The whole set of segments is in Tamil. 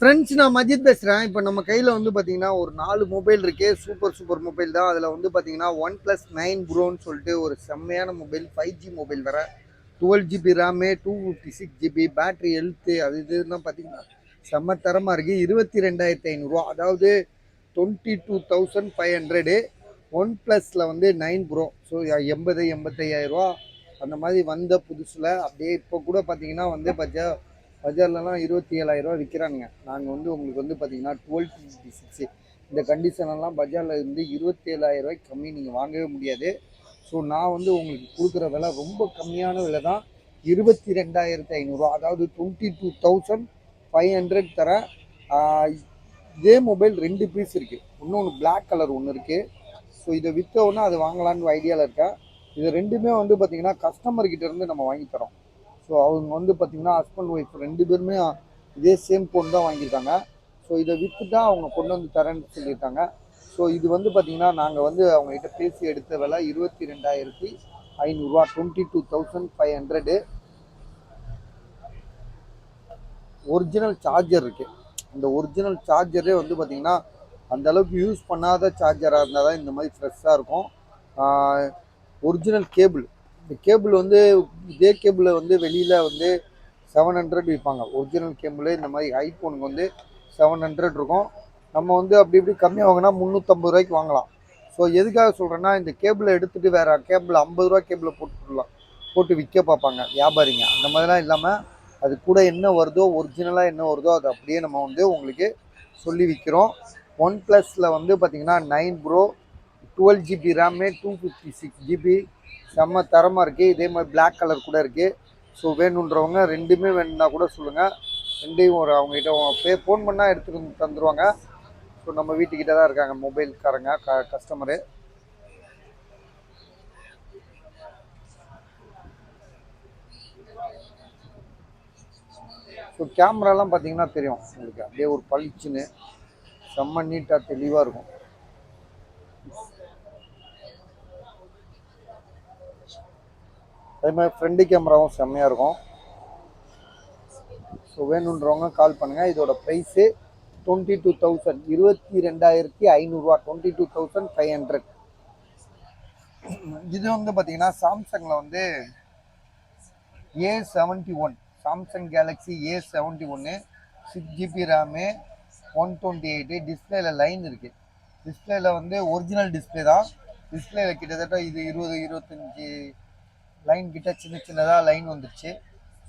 ஃப்ரெண்ட்ஸ், நான் மஜித் பேசுகிறேன். இப்போ நம்ம கையில் வந்து பார்த்தீங்கன்னா ஒரு 4 மொபைல் இருக்குது. சூப்பர் மொபைல் தான். அதில் வந்து பார்த்தீங்கன்னா OnePlus 9 ப்ரோன்னு சொல்லிட்டு ஒரு செம்மையான மொபைல், 5G மொபைல் வேறு. 12 GB RAM, 256 GB battery, health அது இதுலாம் பார்த்தீங்கன்னா செம்ம தரமாக இருக்குது. 22,500 அதாவது 22,500. OnePlusல வந்து 9 ப்ரோ. ஸோ 85,000 அந்த மாதிரி வந்த புதுசில் அப்படியே இப்போ கூட பார்த்தீங்கன்னா வந்து பஜார்லலாம் 27,000 விற்கிறானுங்க. நாங்கள் வந்து உங்களுக்கு வந்து பார்த்தீங்கன்னா 1256 இந்த கண்டிஷனெல்லாம் பஜாரில் இருந்து 27,000 கம்மி நீங்கள் வாங்கவே முடியாது. ஸோ நான் வந்து உங்களுக்கு கொடுக்குற விலை ரொம்ப கம்மியான விலை தான், 22,500, அதாவது 22,500 தரேன். இதே மொபைல் 2 பீஸ் இருக்குது. இன்னொன்று பிளாக் கலர் ஒன்று இருக்குது. ஸோ இதை விற்றோன்னா அது வாங்கலான்னு ஐடியாவில் இருக்கேன். இது ரெண்டுமே வந்து பார்த்திங்கன்னா கஸ்டமர்கிட்ட இருந்து நம்ம வாங்கி தரோம். ஸோ அவங்க வந்து பார்த்திங்கன்னா ஹஸ்பண்ட் ஒய்ஃப் 2 பேருமே இதே சேம் ஃபோன் தான் வாங்கியிருக்காங்க. ஸோ இதை விற்றுட்டா அவங்க கொண்டு வந்து தரேன்னு சொல்லியிருக்காங்க. ஸோ இது வந்து பார்த்திங்கன்னா நாங்கள் வந்து அவங்ககிட்ட பேசி எடுத்த விலை 22,500, 22,500. ஒரிஜினல் சார்ஜர் இருக்குது. அந்த ஒரிஜினல் சார்ஜரே வந்து பார்த்திங்கன்னா அந்தளவுக்கு யூஸ் பண்ணாத சார்ஜராக இருந்தால் தான் இந்த மாதிரி ஃப்ரெஷ்ஷாக இருக்கும். ஒரிஜினல் கேபிள், இந்த கேபிள் வந்து இதே கேபிளை வந்து வெளியில் வந்து 700 விற்பாங்க. ஒரிஜினல் கேபிள் இந்த மாதிரி ஐஃபோனுக்கு வந்து 700 இருக்கும். நம்ம வந்து அப்படி இப்படி கம்மியாக வாங்கினா 350 ரூபாய்க்கு வாங்கலாம். ஸோ எதுக்காக சொல்கிறேன்னா, இந்த கேபிளை எடுத்துகிட்டு வேறு கேபிள் 50 ரூபா கேபிளை போட்டு விற்க பார்ப்பாங்க வியாபாரிங்க. அந்த மாதிரிலாம் இல்லாமல் அது கூட என்ன வருதோ, ஒரிஜினலாக என்ன வருதோ அதை அப்படியே நம்ம வந்து உங்களுக்கு சொல்லி விற்கிறோம். OnePlusல வந்து பார்த்திங்கன்னா 9 ப்ரோ, 12 GB ரேமு, 256 GB செம்ம தரமாக இருக்குது. இதே மாதிரி பிளாக் கலர் கூட இருக்குது. ஸோ வேணுன்றவங்க ரெண்டுமே வேணுன்னா கூட சொல்லுங்கள். ரெண்டையும் அவங்ககிட்ட ஃபோன் பண்ணால் எடுத்துகிட்டு வந்து தந்துடுவாங்க. ஸோ நம்ம வீட்டுக்கிட்ட தான் இருக்காங்க மொபைல்காரங்க, கஸ்டமரு. ஸோ கேமராலாம் பார்த்தீங்கன்னா தெரியும் உங்களுக்கு, அப்படியே ஒரு பளிச்சுன்னு செம்ம நீட்டாக தெளிவாக இருக்கும். அதே மாதிரி ஃப்ரண்ட் கேமராவும் செம்மையாக இருக்கும். ஸோ வேணுன்றவங்க கால் பண்ணுங்கள். இதோட ப்ரைஸு 22,000, 22,500, 22,500. இது வந்து பார்த்தீங்கன்னா சாம்சங்கில் வந்து A71, Samsung Galaxy A71, 6 GB RAM, 128. டிஸ்பிளேல லைன் இருக்குது. டிஸ்பிளேல வந்து ஒரிஜினல் டிஸ்பிளே தான். டிஸ்பிளேல கிட்டத்தட்ட இது 20-25 லைன் கிட்ட சின்னதாக லைன் வந்துடுச்சு.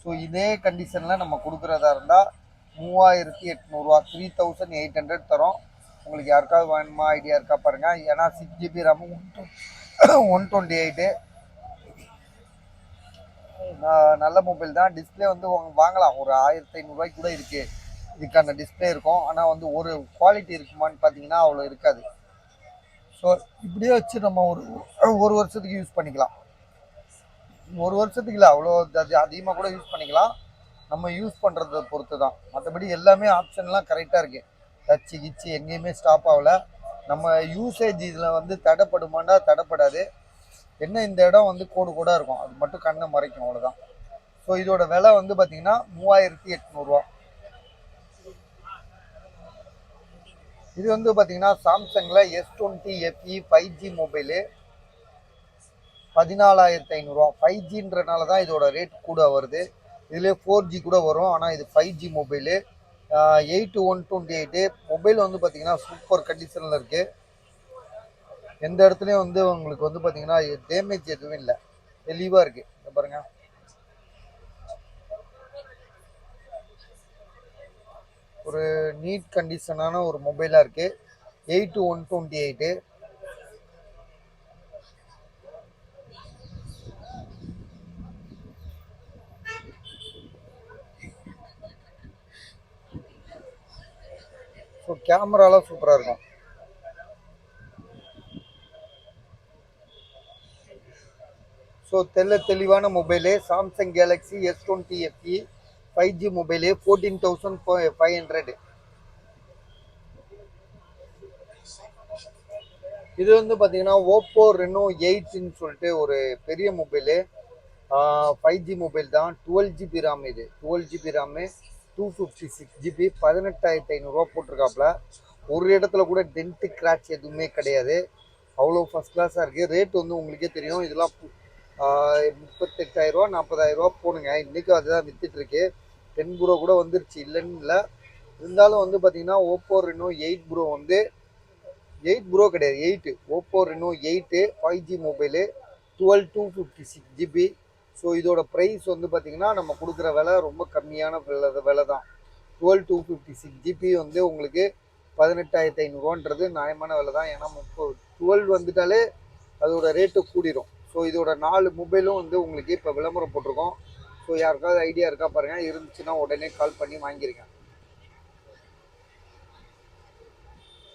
ஸோ இதே கண்டிஷனில் நம்ம கொடுக்குறதா இருந்தால் 3,800, 3,800 தரோம். உங்களுக்கு யாருக்காவது வேணுமா ஐடியா இருக்கா பாருங்கள். ஏன்னா 6 GB ரேமு, 128 நல்ல மொபைல் தான். டிஸ்பிளே வந்து வாங்கலாம், ஒரு 1,500 ரூபாய்க்கு கூட இருக்குது. இதுக்கான டிஸ்பிளே இருக்கும். ஆனால் வந்து ஒரு குவாலிட்டி இருக்குமான்னு பார்த்தீங்கன்னா அவ்வளோ இருக்காது. ஸோ இப்படியே வச்சு நம்ம ஒரு வருஷத்துக்கு யூஸ் பண்ணிக்கலாம். ஒரு வருஷத்துக்கு இல்லை, அவ்வளோ அதிகமாக கூட யூஸ் பண்ணிக்கலாம். நம்ம யூஸ் பண்ணுறத பொறுத்து தான். மற்றபடி எல்லாமே ஆப்ஷன்லாம் கரெக்டாக இருக்குது. டச்சு கிச்சு எங்கேயுமே ஸ்டாப் ஆகலை. நம்ம யூசேஜ் இதில் வந்து தடைப்படுமாண்டா தடைப்படாது. என்ன இந்த இடம் வந்து கோடு இருக்கும், அது மட்டும் கண்ணை மறைக்கும், அவ்வளோதான். ஸோ இதோட விலை வந்து பார்த்தீங்கன்னா 3,800. இது வந்து பார்த்தீங்கன்னா சாம்சங்கில் S20 FE 5G மொபைலு, 14,500. 5Gன்றனால தான் இதோட ரேட் கூட வருது. இதுலேயே 4G கூட வரும், ஆனால் இது 5G மொபைலு. 8/128 மொபைல் வந்து பார்த்தீங்கன்னா சூப்பர் கண்டிஷனில் இருக்குது. எந்த இடத்துலையும் வந்து உங்களுக்கு வந்து பார்த்தீங்கன்னா டேமேஜ் எதுவும் இல்லை, தெளிவாக இருக்குது. பாருங்கள், ஒரு நீட் கண்டிஷனான ஒரு மொபைலாக இருக்குது. 8/128. ஸோ கேமராலாம் சூப்பராக இருக்கும். ஸோ தெளிவான mobile Samsung Galaxy S20 FE 5G mobile, 14,500. இது வந்து பார்த்தீங்கன்னா ஓப்போ ரெனோ 8ன்னு சொல்லிட்டு ஒரு பெரிய மொபைலு, 5G மொபைல் தான். 12 GB ரேம். இது 12 GB ரேமு, 256 GB 18,500 போட்டிருக்காப்புல. ஒரு இடத்துல கூட டென்ட்டு கிராச் எதுவுமே கிடையாது. அவ்வளோ ஃபஸ்ட் கிளாஸாக இருக்குது. ரேட் வந்து உங்களுக்கே தெரியும். இதெல்லாம் 38,000 40,000 போடுங்க. இன்றைக்கும் அதுதான் வித்துட்ருக்கு. 10 ப்ரோ கூட வந்துருச்சு, இல்லைன்னு இல்லை. இருந்தாலும் வந்து பார்த்தீங்கன்னா ஓப்போ ரெனோ 8 ப்ரோ வந்து 8 ப்ரோ கிடையாது, 8 Oppo Reno 8 5G mobile 12256 GB. So இதோட ப்ரைஸ் வந்து பார்த்தீங்கன்னா நம்ம கொடுக்குற விலை ரொம்ப கம்மியான விலை தான். 12256 GB வந்து உங்களுக்கு 18,500 நியாயமான விலை தான். ஏன்னா 12 வந்துட்டாலே அதோட ரேட்டு கூடிரும். ஸோ இதோட 4 மொபைலும் வந்து உங்களுக்கு இப்போ விளம்பரம் போட்டிருக்கோம். ஸோ யாருக்காவது ஐடியா இருக்கா பாருங்கள், இருந்துச்சுன்னா உடனே கால் பண்ணி வாங்கிருங்க.